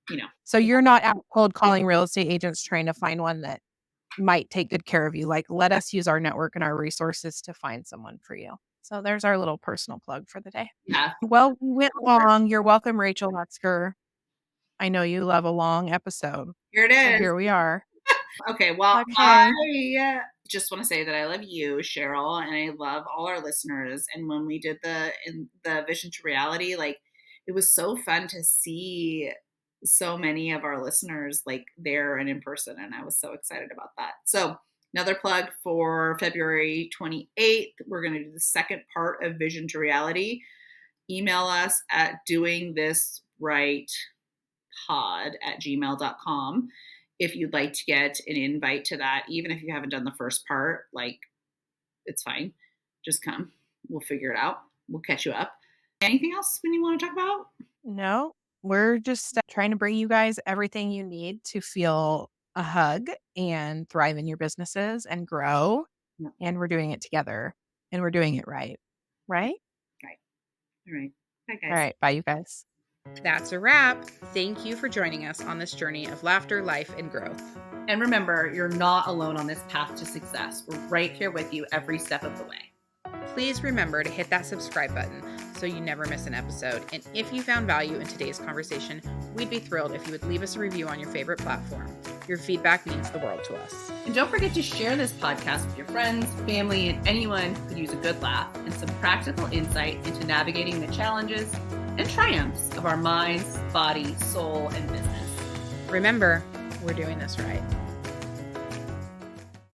you know, So you're not out cold calling real estate agents trying to find one that might take good care of you. Like, let us use our network and our resources to find someone for you. So there's our little personal plug for the day. yeah, Well, we went long. You're welcome, Rachel Metzger. I know you love a long episode. here it So is. here we are. Okay, well, Okay. I just want to say that I love you, Cheryl, and I love all our listeners. And when we did the Vision to Reality, like it was so fun to see so many of our listeners like there and in person, and I was so excited about that. So another plug for February 28th, we're going to do the second part of Vision to Reality. Email us at doingthisrightpod at gmail.com if you'd like to get an invite to that. Even if you haven't done the first part, like it's fine. Just come. We'll figure it out. We'll catch you up. Anything else when you want to talk about? No, we're just trying to bring you guys everything you need to feel a hug and thrive in your businesses and grow. No. And we're doing it together and we're doing it right. Right? Right. All right. Bye, All guys. right. Bye, you guys. That's a wrap. Thank you for joining us on this journey of laughter, life, and growth. And remember, you're not alone on this path to success. We're right here with you every step of the way. Please remember to hit that subscribe button so you never miss an episode. And if you found value in today's conversation, we'd be thrilled if you would leave us a review on your favorite platform. Your feedback means the world to us. And don't forget to share this podcast with your friends, family, and anyone who could use a good laugh and some practical insight into navigating the challenges and triumphs of our minds, body, soul, and business. Remember, we're doing this right.